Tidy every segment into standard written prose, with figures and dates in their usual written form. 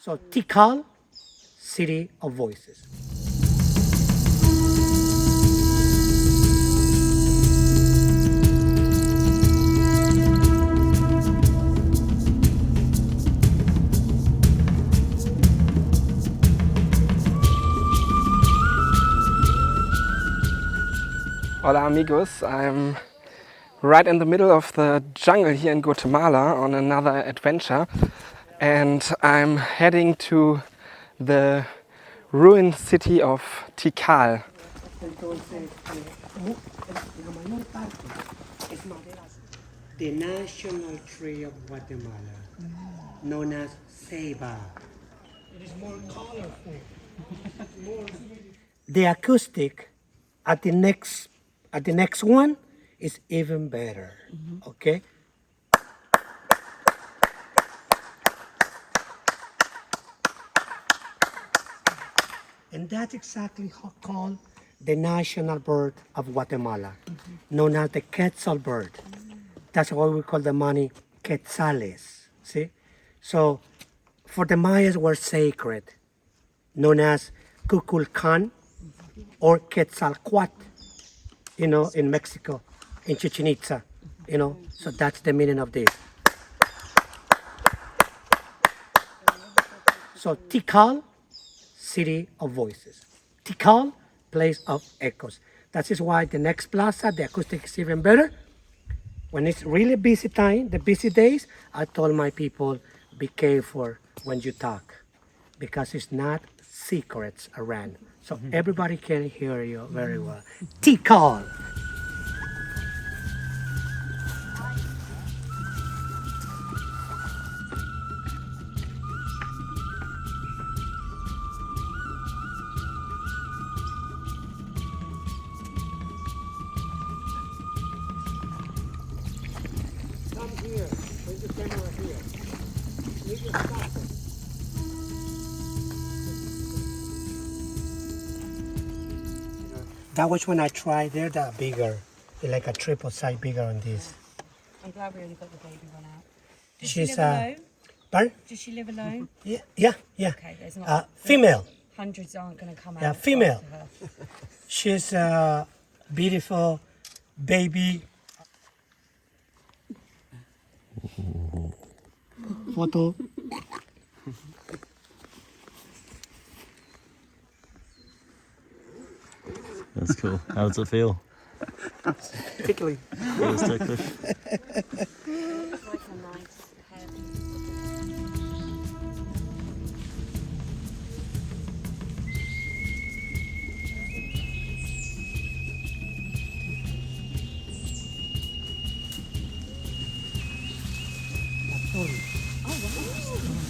So Tikal, City of Voices. Hola amigos, I'm right in the middle of the jungle here in Guatemala on another adventure, and I'm heading to the ruined city of Tikal. The national tree of Guatemala, known as ceiba. It is more colorful. The acoustic at the next one is even better. Okay. And that's exactly how called the national bird of Guatemala, known as the quetzal bird. That's why we call the money quetzales. See? So for the Mayas were sacred, known as Kukulkan or Quetzalcoatl, in Mexico, in Chichen Itza, So that's the meaning of this. So Tikal, City of Voices. Tikal, place of echoes. That is why the next plaza, the acoustic is even better. When it's really busy time, the busy days, I told my people, be careful when you talk, because it's not secrets around. So everybody can hear you very well. Tikal. Come here. Bring the camera here. Leave your stuff. That was when I tried. They're that bigger. They're like a triple size bigger on this. I'm glad we only got the baby one out. Does She's she live alone? pardon? Does she live alone? Yeah. Okay, there's not Female. hundreds aren't going to come out. Yeah, female. after her. She's a beautiful baby. Photo. That's cool. How does it feel? Tickly. Feels ticklish. It's like a nice head.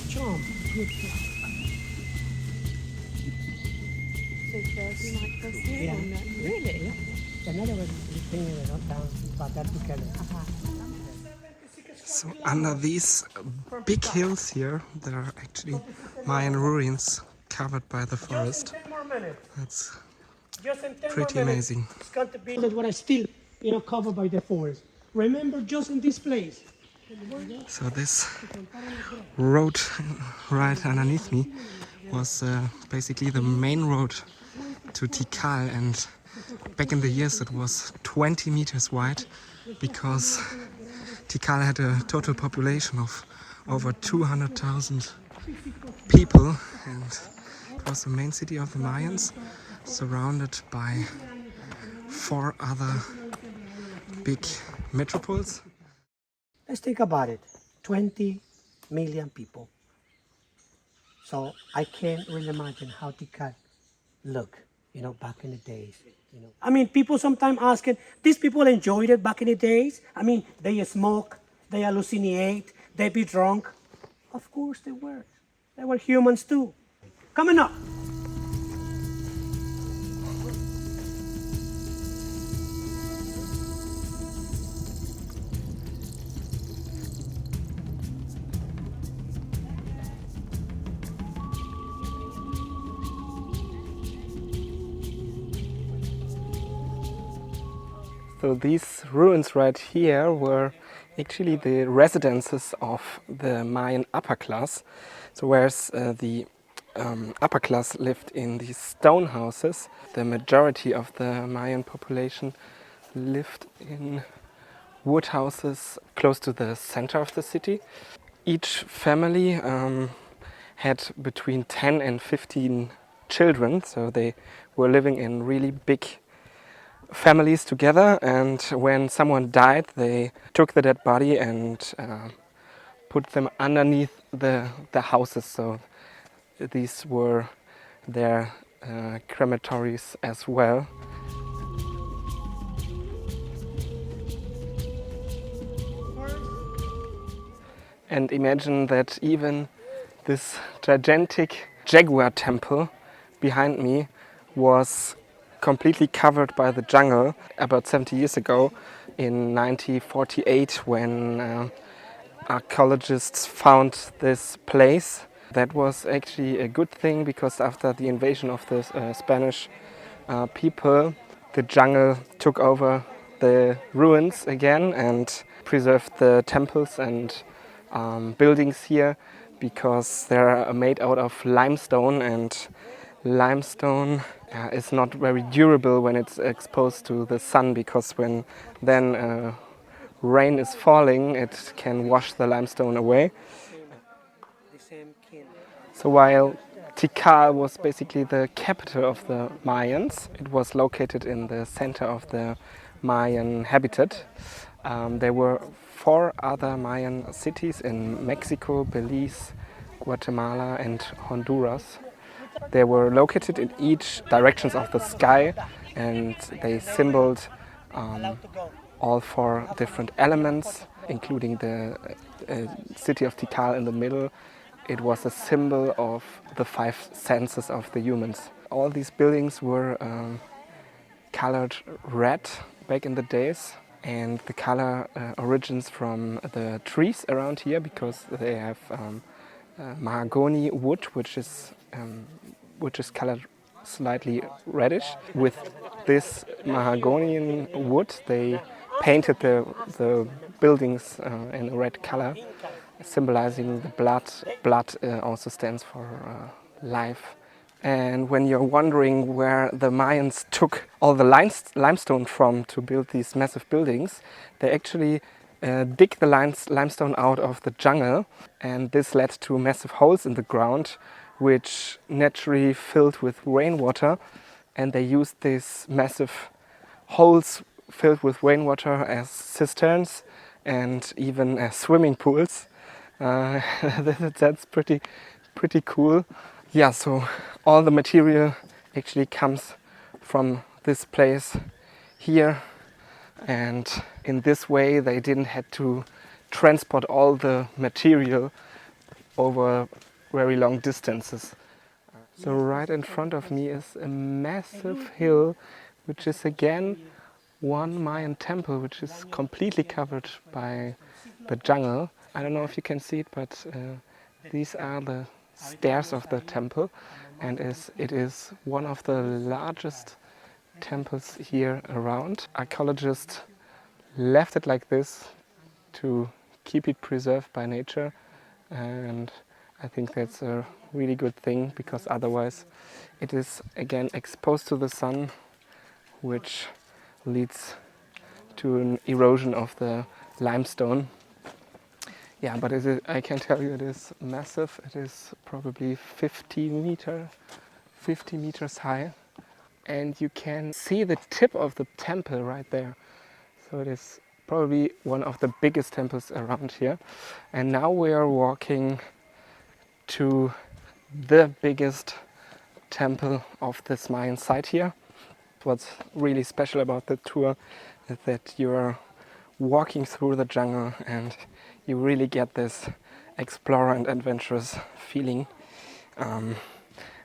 Charm. Good. So Thursday night for us here? Yeah. Or not? Really? Another one is bringing it up down, but that together. So under these big hills here, there are actually Mayan ruins covered by the forest. 10 more minutes. That's Just in 10 pretty more minutes. amazing. It's going to be that what I still, covered by the forest. Remember, just in this place. So this road right underneath me was basically the main road to Tikal, and back in the years it was 20 meters wide, because Tikal had a total population of over 200,000 people, and it was the main city of the Mayans, surrounded by 4 other big metropoles. Let's think about it. 20 million people. So I can't really imagine how Tikal look, back in the days. I mean, people sometimes asking, these people enjoyed it back in the days. I mean, they smoke, they hallucinate, they be drunk. Of course they were. They were humans too. Coming up. So these ruins right here were actually the residences of the Mayan upper class. So whereas the upper class lived in these stone houses, the majority of the Mayan population lived in wood houses close to the center of the city. Each family had between 10 and 15 children, so they were living in really big families together, and when someone died they took the dead body and put them underneath the houses. So these were their crematories as well. And imagine that even this gigantic jaguar temple behind me was completely covered by the jungle about 70 years ago in 1948 when archaeologists found this place. That was actually a good thing because after the invasion of the Spanish people, the jungle took over the ruins again and preserved the temples and buildings here because they're made out of limestone, and limestone is not very durable when it's exposed to the sun, because when then rain is falling it can wash the limestone away. So while Tikal was basically the capital of the Mayans, it was located in the center of the Mayan habitat. There were 4 other Mayan cities in Mexico, Belize, Guatemala and Honduras. They were located in each directions of the sky, and they symbolized all 4 different elements, including the city of Tikal in the middle. It was a symbol of the 5 senses of the humans. All these buildings were colored red back in the days, and the color origins from the trees around here because they have mahogany wood, which is colored slightly reddish. With this mahogany wood, they painted the buildings in a red color, symbolizing the blood. Blood also stands for life. And when you're wondering where the Mayans took all the limestone from to build these massive buildings, they actually dig the limestone out of the jungle, and this led to massive holes in the ground, which naturally filled with rainwater, and they used these massive holes filled with rainwater as cisterns and even as swimming pools. That's pretty cool. Yeah, so all the material actually comes from this place here, and in this way they didn't have to transport all the material over very long distances. So right in front of me is a massive hill, which is again one Mayan temple, which is completely covered by the jungle. I don't know if you can see it, but these are the stairs of the temple, and it is one of the largest temples here around. Archaeologists left it like this to keep it preserved by nature, and I think that's a really good thing, because otherwise it is again exposed to the sun, which leads to an erosion of the limestone. Yeah, but I can tell you it is massive. It is probably 50 meters high, and you can see the tip of the temple right there. So it is probably one of the biggest temples around here. And now we are walking to the biggest temple of this Mayan site here. What's really special about the tour is that you're walking through the jungle and you really get this explorer and adventurous feeling, and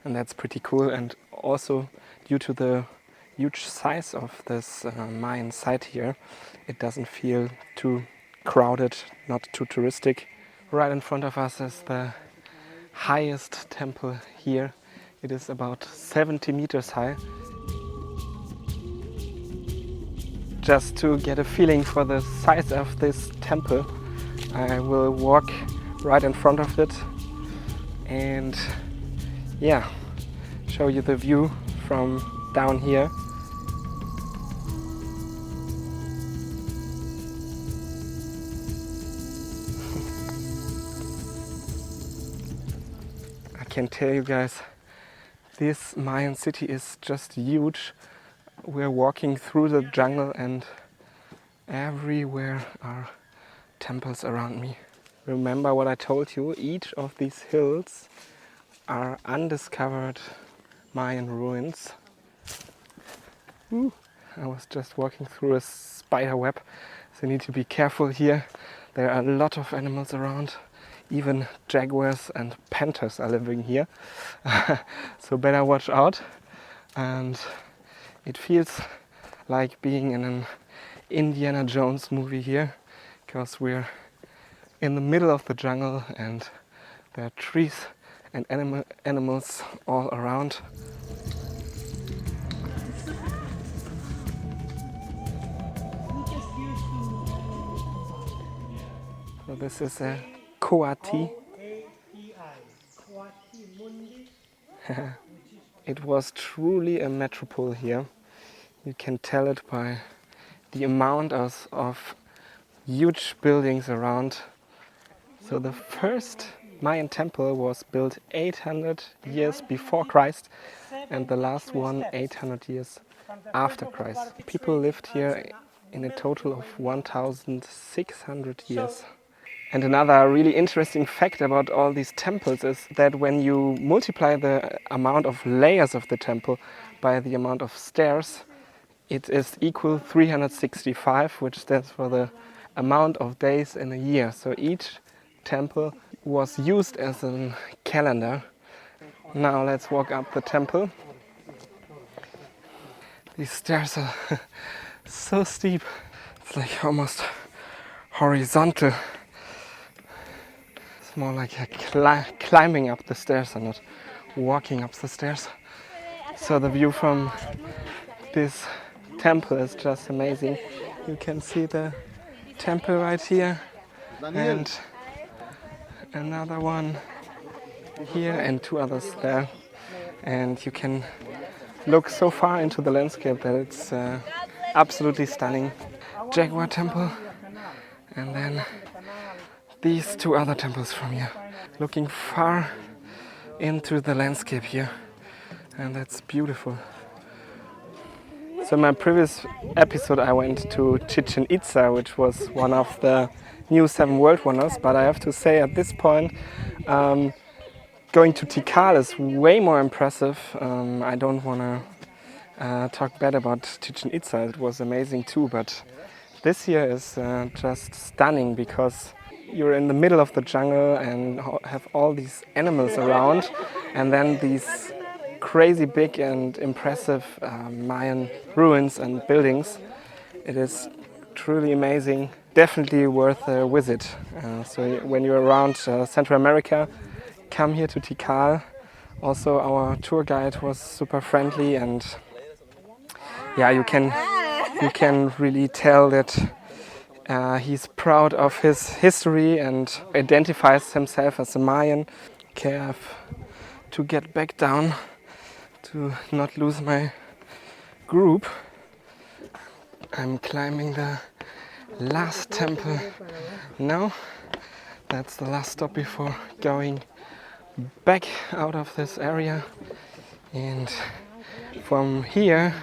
that's pretty cool. And also, due to the huge size of this Mayan site here, it doesn't feel too crowded, not too touristic. Right in front of us is the highest temple here. It is about 70 meters high. Just to get a feeling for the size of this temple, I will walk right in front of it, and yeah, show you the view from down here. I can tell you guys, this Mayan city is just huge. We're walking through the jungle and everywhere are temples around me. Remember what I told you, each of these hills are undiscovered Mayan ruins. Ooh, I was just walking through a spider web, so you need to be careful here. There are a lot of animals around. Even jaguars and panthers are living here. So better watch out. And it feels like being in an Indiana Jones movie here, because we're in the middle of the jungle and there are trees and animals all around. So this is a Coati. It was truly a metropole here. You can tell it by the amount of huge buildings around. So the first Mayan temple was built 800 years before Christ, and the last one 800 years after Christ. People lived here in a total of 1,600 years. And another really interesting fact about all these temples is that when you multiply the amount of layers of the temple by the amount of stairs, it is equal 365, which stands for the amount of days in a year. So each temple was used as a calendar. Now let's walk up the temple. These stairs are so steep. It's like almost horizontal. It's more like climbing up the stairs and not walking up the stairs. So the view from this temple is just amazing. You can see the temple right here and another one here and two others there. And you can look so far into the landscape that it's absolutely stunning. Jaguar temple, and then these two other temples from here. Looking far into the landscape here, and that's beautiful. So in my previous episode I went to Chichen Itza, which was one of the new 7 world wonders, but I have to say at this point going to Tikal is way more impressive. I don't want to talk bad about Chichen Itza, it was amazing too, but this here is just stunning because you're in the middle of the jungle and have all these animals around, and then these crazy big and impressive Mayan ruins and buildings. It is truly amazing, definitely worth a visit. So when you're around Central America, come here to Tikal. Also our tour guide was super friendly, and yeah, you can really tell that he's proud of his history and identifies himself as a Mayan. Okay, I have to get back down to not lose my group. I'm climbing the last temple now. That's the last stop before going back out of this area. And from here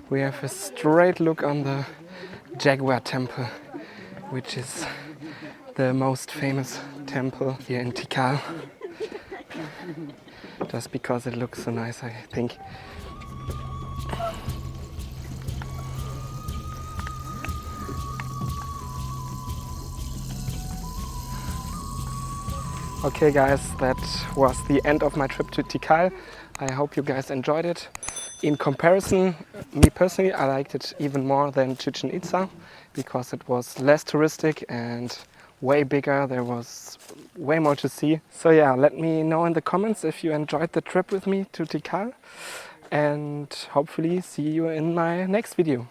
we have a straight look on the Jaguar temple, which is the most famous temple here in Tikal. Just because it looks so nice, I think. Okay guys, that was the end of my trip to Tikal. I hope you guys enjoyed it. In comparison, me personally, I liked it even more than Chichen Itza because it was less touristic and way bigger. There was way more to see. So yeah, let me know in the comments if you enjoyed the trip with me to Tikal, and hopefully see you in my next video.